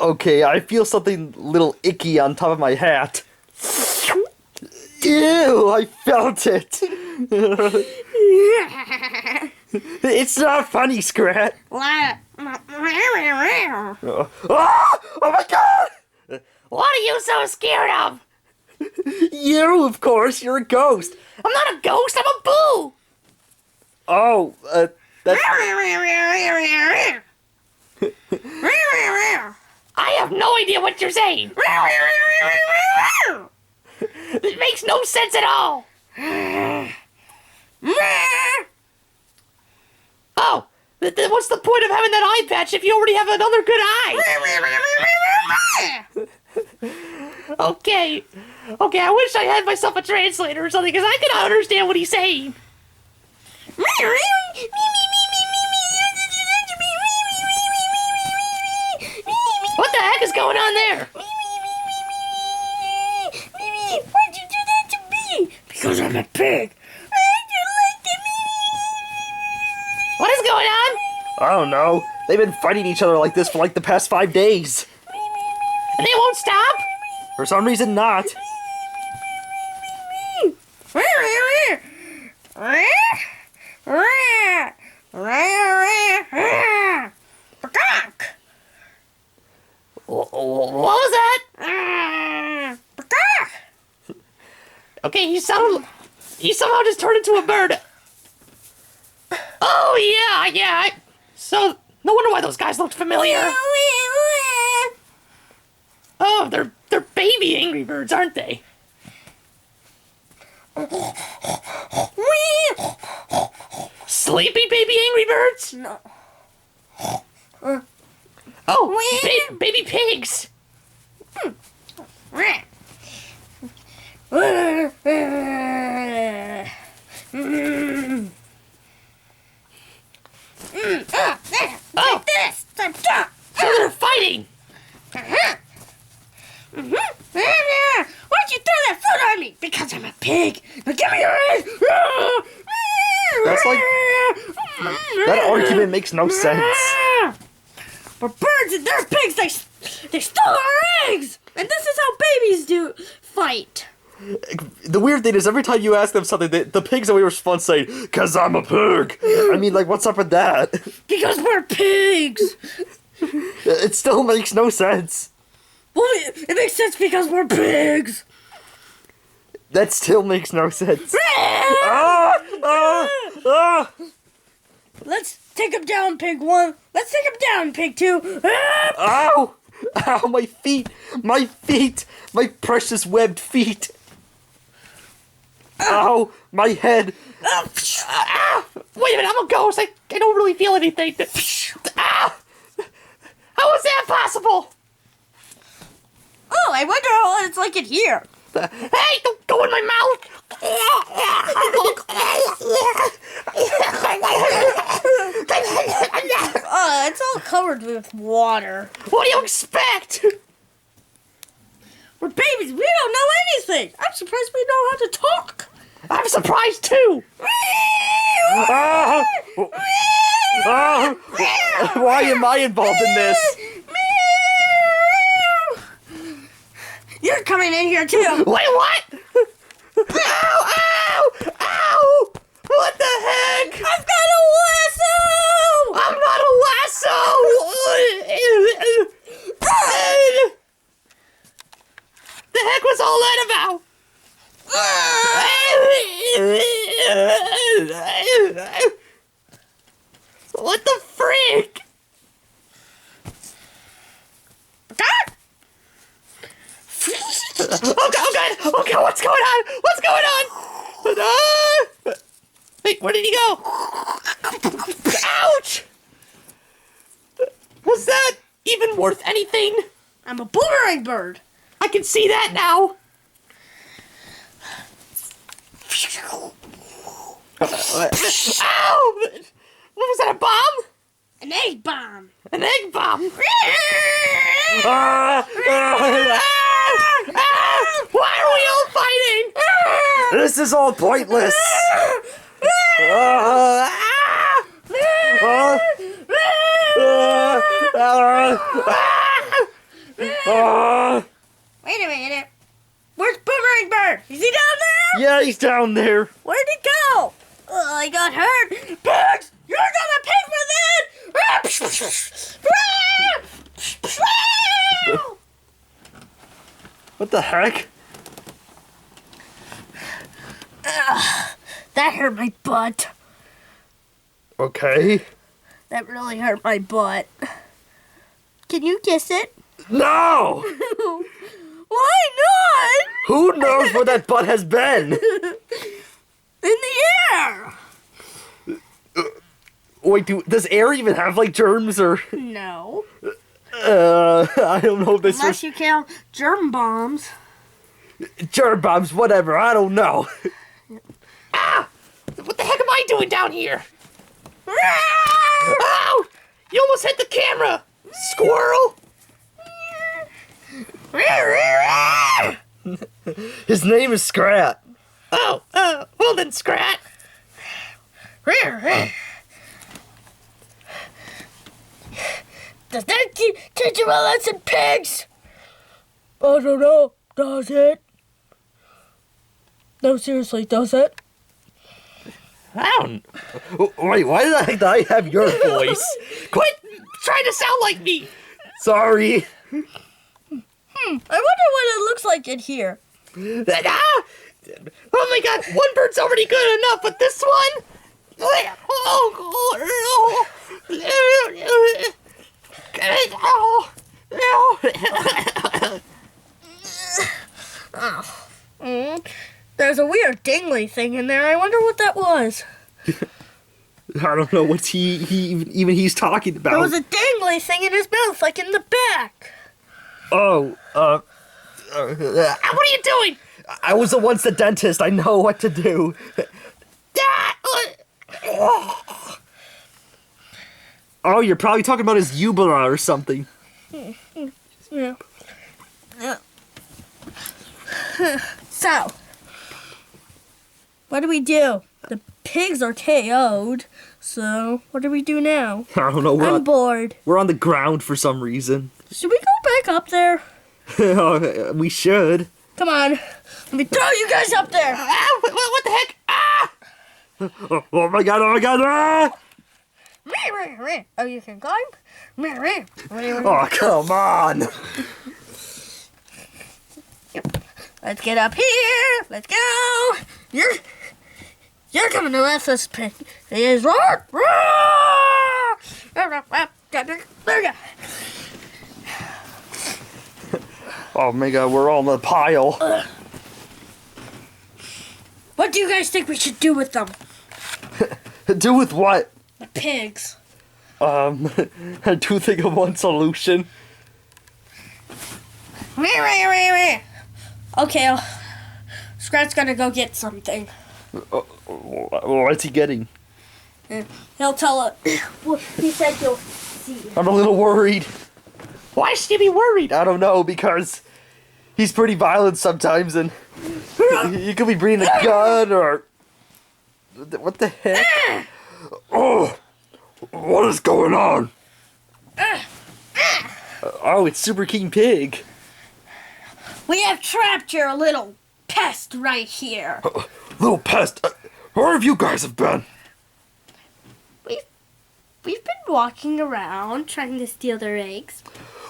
Okay, I feel something little icky on top of my hat. Ew, I felt it. It's not funny, Scrat. Oh my god! What are you so scared of? You, of course, you're a ghost. I'm not a ghost, I'm a boo! Oh, that's... I have no idea what you're saying. It makes no sense at all. Oh, what's the point of having that eye patch if you already have another good eye? Okay, I wish I had myself a translator or something, because I cannot understand what he's saying. What the heck is going on there? Why'd you do that to me? Because I'm a pig. What is going on? I don't know. They've been fighting each other like this for like the past 5 days. And they won't stop? For some reason not. What was that? Okay, he somehow just turned into a bird. Oh yeah. So no wonder why those guys looked familiar. Oh, they're baby Angry Birds, aren't they? Sleepy baby Angry Birds? No. Oh, baby pigs. Take this! So they're fighting. Why'd you throw that food on me? Because I'm a pig. Now give me your egg. That's like... That argument makes no sense. But birds and their pigs, they stole our eggs! And this is how babies do fight. The weird thing is, every time you ask them something, the pigs always respond saying, "'Cause I'm a pig." I mean, like, what's up with that? Because we're pigs! It still makes no sense. Well, it makes sense because we're pigs! That still makes no sense. Ah! Ah! Ah! Let's take him down, pig one. Let's take him down, pig two. Ow! Ow, my feet! My feet! My precious webbed feet! Ow! My head! Wait a minute, I'm a ghost. I don't really feel anything. Ah! How is that possible? Oh, I wonder how it's like in here. Hey, don't go in my mouth. It's all covered with water. What do you expect? We're babies. We don't know anything. I'm surprised we know how to talk. I'm surprised too. Ah! Ah! Why am I involved in this? You're coming in here too. Wait, what? Ow! Ow! Ow! What the heck? I've got a lasso. I'm not a lasso! The heck was all that about? What the freak? Oh god! Okay, what's going on? What's going on? Wait, where did he go? Ouch! Was that even worth anything? I'm a boomerang bird. I can see that now. Ow! What was that, a bomb? An egg bomb. An egg bomb? Ah! Ah! Why are we all fighting? This is all pointless! Ah! Ah! Ah! Ah! Wait a minute. Where's Boomerang Bird? Is he down there? Yeah, he's down there. Where'd he go? Oh, I got hurt. Pigs! You're gonna pay for that! What the heck? That hurt my butt. Okay. That really hurt my butt. Can you kiss it? No! Why not? Who knows where that butt has been? In the air. Wait, does air even have, like, germs, or... No. I don't know if this Unless was... you count germ bombs. Germ bombs, whatever, I don't know. What the heck am I doing down here? Ow! You almost hit the camera! Squirrel! His name is Scrat. Oh, well then, Scrat. Does that teach you a lesson, pigs? I don't know. Does it? No, seriously, does it? I don't... Wait, why did I think that I have your voice? Quit trying to sound like me! Sorry. I wonder what it looks like in here. Oh my god, one bird's already good enough, but this one? There's a weird dingly thing in there. I wonder what that was. I don't know what he's talking about. There was a dangly thing in his mouth, like in the back. Oh, What are you doing? I was the once the dentist. I know what to do. Oh, you're probably talking about his uvula or something. Yeah. So, what do we do? The pigs are KO'd, so what do we do now? I don't know. I'm bored. We're on the ground for some reason. Should we go back up there? We should. Come on. Let me throw you guys up there. What the heck? Ah! Oh my god, oh my god, ah! Oh, you can climb? Oh, come on. Let's get up here. Let's go. You're coming to let us pick. Is roar. There you go. Oh my god, we're all in a pile. What do you guys think we should do with them? Do with what? The pigs. I do think of one solution. Okay, Scrat's gonna go get something. What's he getting? He'll tell us. Well, he said you'll see. I'm a little worried. Why should you be worried? I don't know, because he's pretty violent sometimes, and he could be bringing a gun, or... What the heck? Oh! What is going on? Oh, it's Super King Pig. We have trapped your little pest right here. Little pest, where have you guys been? We've been walking around trying to steal their eggs.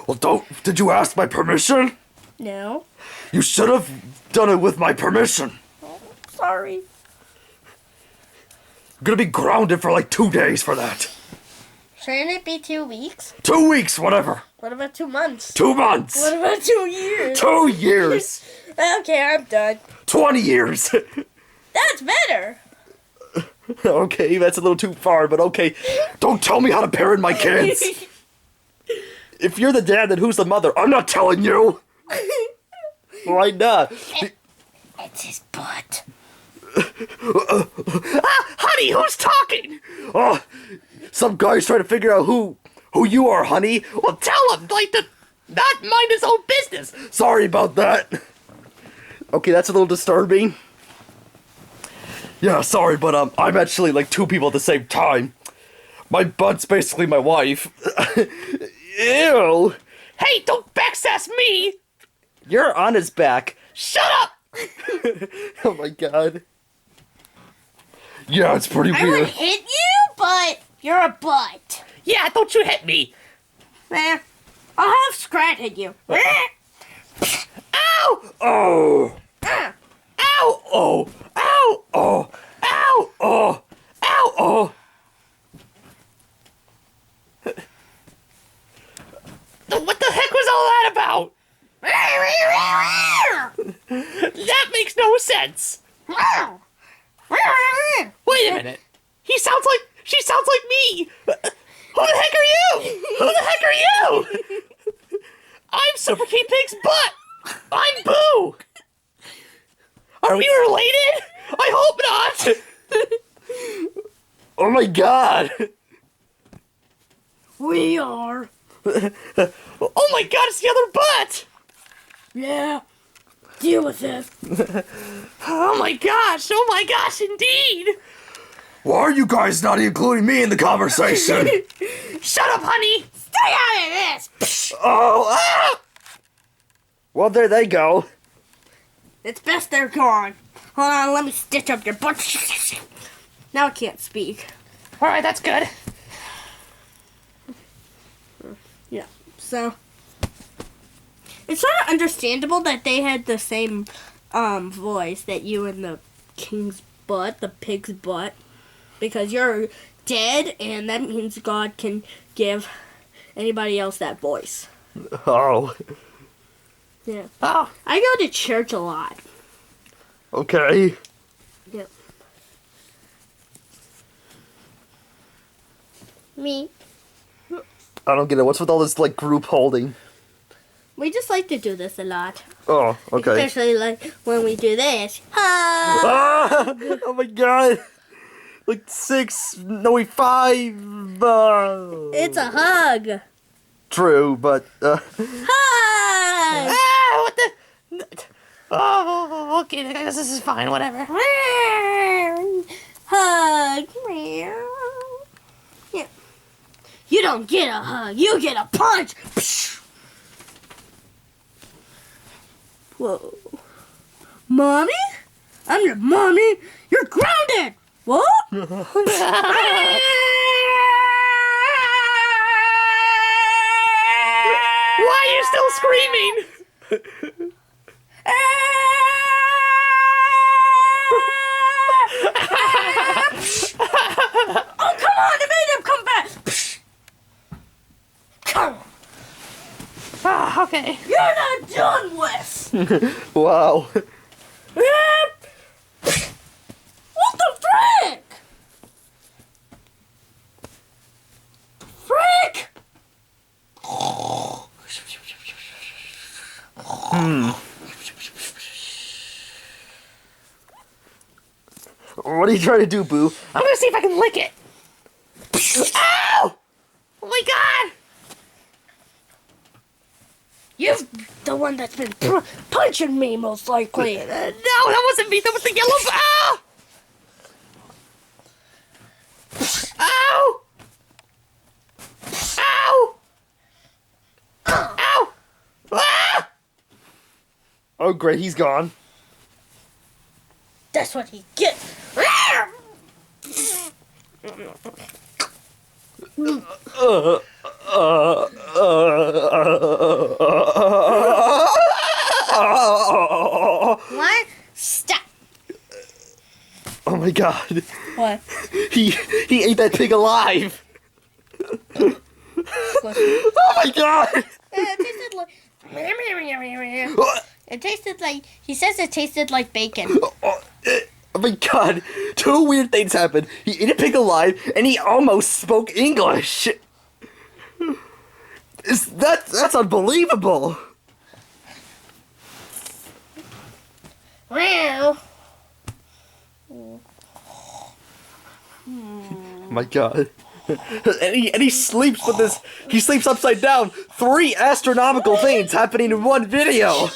Well, did you ask my permission? No. You should have done it with my permission. Oh, sorry. I'm gonna be grounded for like 2 days for that. Shouldn't it be 2 weeks? 2 weeks, whatever. What about 2 months? 2 months. What about 2 years? 2 years. Okay, I'm done. 20 years. That's better. Okay, that's a little too far, but okay. Don't tell me how to parent my kids. If you're the dad, then who's the mother? I'm not telling you. Why not? It's his butt. Honey, who's talking? Oh, some guy's trying to figure out who you are, honey. Well, tell him, to not mind his own business. Sorry about that. Okay, that's a little disturbing. Yeah, sorry, but I'm actually like 2 people at the same time. My butt's basically my wife. Ew. Hey, don't back access me! You're on his back. Shut up! Oh my god. Yeah, it's pretty I would weird. hit you, but you're a butt. Yeah, don't you hit me! I'll have Scrat hit you. Ow! Oh! Ow! Oh! Ow! Oh! Ow! Oh! Ow! Oh! What the heck was all that about? That makes no sense. Wait a minute. She sounds like me. Who the heck are you? Who the heck are you? I'm Super King Pig's butt. I'm Boo. Are we related? I hope not. Oh my god! We are. Oh my god, it's the other butt. Yeah. Deal with it. Oh my gosh, indeed. Why are you guys not including me in the conversation? Shut up, honey. Stay out of this. Oh! Ah! Well, there they go. It's best they're gone. Hold on, let me stitch up your butt. Now I can't speak. All right, that's good. Yeah, so it's sort of understandable that they had the same voice that you and the king's butt, the pig's butt, because you're dead, and that means God can give anybody else that voice. Oh. Yeah, Oh, I go to church a lot. Okay. Yep. Me. I don't get it. What's with all this, like, group holding? We just like to do this a lot. Oh, okay. Especially like when we do this. Ah! Oh my god! Like 6, no wait, 5. It's a hug. True, but Hug. what the? Oh, okay, I guess this is fine. Whatever. Hug. Yeah. You don't get a hug. You get a punch. Whoa. Mommy? I'm your mommy. You're grounded. What? Why are you still screaming? Oh, come on. It made him come back. Come on. Oh, okay. You're not done with. wow. What the frick? Frick! What are you trying to do, Boo? I'm gonna see if I can lick it. Ow! Oh my god! You're the one that's been punching me, most likely. No, that wasn't me. That was the yellow. Ow! Ow! Ow! Ow! Ah! Oh, great, he's gone. That's what he gets. What? Stop. Oh my god. What? He ate that pig alive. Oh my god. It tasted like. It tasted like. He says it tasted like bacon. Oh my god. 2 weird things happened. He ate a pig alive and he almost spoke English. That's unbelievable. Wow. Oh my god. And he sleeps with this. He sleeps upside down. 3 astronomical things happening in one video.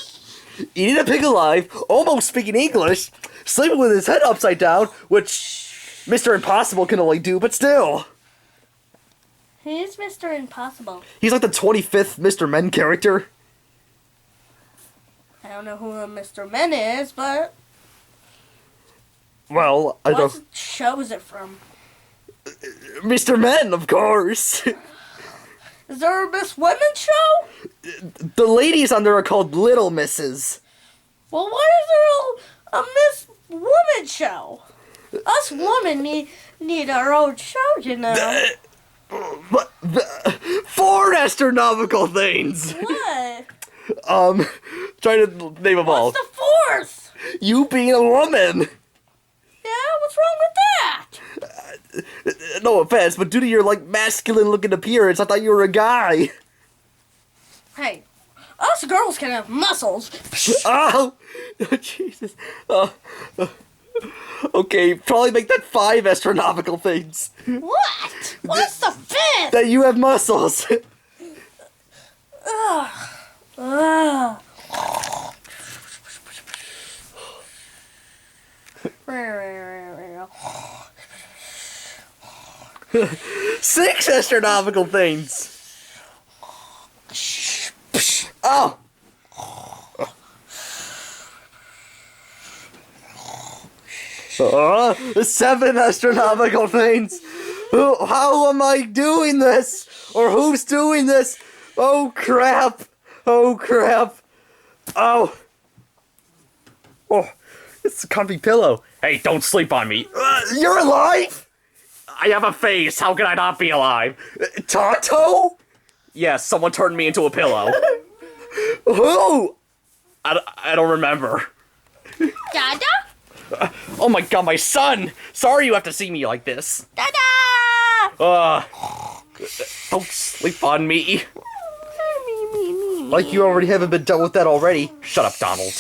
Eating a pig alive, almost speaking English, sleeping with his head upside down, which Mr. Impossible can only do, but still. Who's Mr. Impossible? He's like the 25th Mr. Men character. don't know who Mr. Men is, but Well, I what don't. show is it from? Mr. Men, of course. Is there a Miss Women show? The ladies on there are called Little Misses. Well, why is there a Miss Woman show? Us women need our own show, you know. But four astronomical things. What? Trying to name them all. What's the fourth? You being a woman. Yeah, what's wrong with that? No offense, but due to your like masculine-looking appearance, I thought you were a guy. Hey, us girls can have muscles. Oh, Jesus. Okay, probably make that 5 astronomical things. What? What's the fifth? That you have muscles. Ugh. Ugh. 6 astronomical things. Oh. 7 astronomical things. How am I doing this? Or who's doing this? Oh crap. Oh crap. Oh. Oh. It's a comfy pillow. Hey, don't sleep on me. You're alive? I have a face. How can I not be alive? Tonto? Yes, someone turned me into a pillow. Who? I don't remember. Dada? Oh my god, my son! Sorry you have to see me like this. Dada! Don't sleep on me. Like you already haven't been done with that already. Shut up, Donald.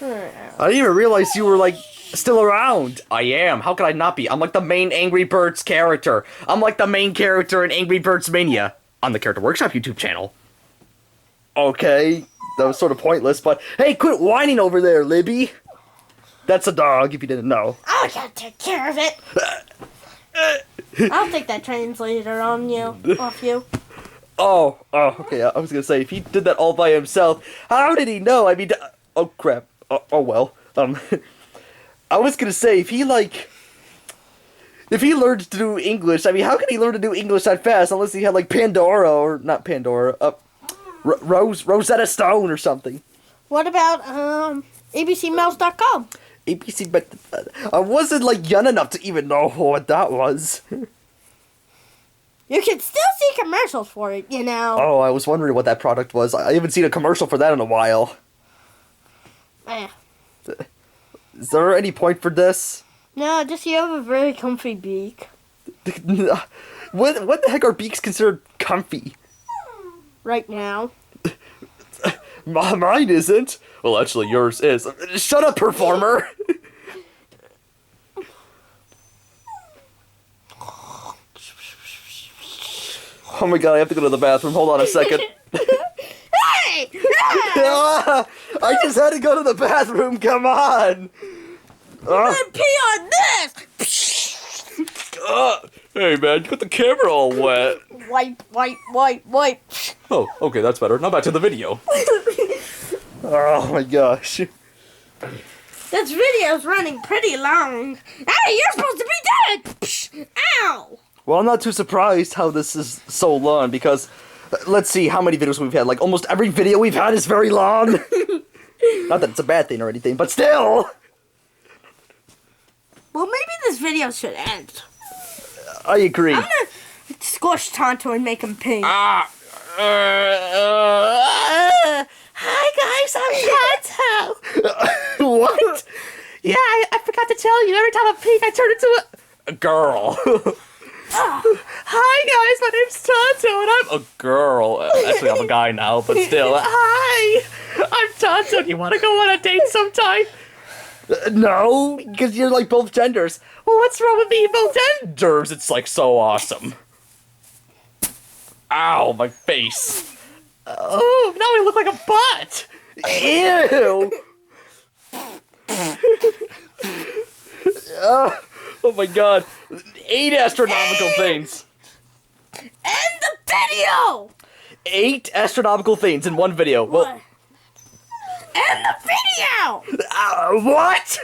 I didn't even realize you were, like, still around. I am. How could I not be? I'm like the main Angry Birds character. I'm like the main character in Angry Birds Mania on the Character Workshop YouTube channel. Okay, that was sort of pointless, but hey, quit whining over there, Libby. That's a dog, if you didn't know. I gotta take care of it. I'll take that translator on you, off you. Oh, okay, I was gonna say, if he did that all by himself, how did he know? I mean, oh crap. Oh well. I was gonna say, if he learned to do English, I mean, how could he learn to do English that fast unless he had, like, Pandora, or not Pandora, Rosetta Stone or something. What about, abcmouse.com? ABC, but I wasn't, like, young enough to even know what that was. You can still see commercials for it, you know. Oh, I was wondering what that product was. I haven't seen a commercial for that in a while. Is there any point for this? No, just you have a very comfy beak. What the heck are beaks considered comfy? Right now. Mine isn't. Well, actually, yours is. Shut up, performer! Oh my god, I have to go to the bathroom. Hold on a second. Hey! I just had to go to the bathroom, come on! Pee on this! Hey man, you got the camera all wet. Wipe. Oh, okay, that's better. Now back to the video. Oh my gosh. This video's running pretty long. Hey, you're supposed to be dead! Ow! Well, I'm not too surprised how this is so long, because let's see how many videos we've had. Like, almost every video we've had is very long. Not that it's a bad thing or anything, but still! Well, maybe this video should end. I agree. I'm gonna squash Tonto and make him pink. Hi guys, I'm Tonto. What? Yeah, I forgot to tell you. Every time I peek, I turn into a girl. Hi guys, my name's Tonto, and I'm a girl. Actually, I'm a guy now, but still. Hi, I'm Tonto. Do you want to go on a date sometime? No, because you're like both genders. Well, what's wrong with being both genders? It's like so awesome. Ow, my face. Oh, now I look like a butt. Ew! Oh my god. 8 astronomical things. End the video! 8 astronomical things in one video. Well, now. What?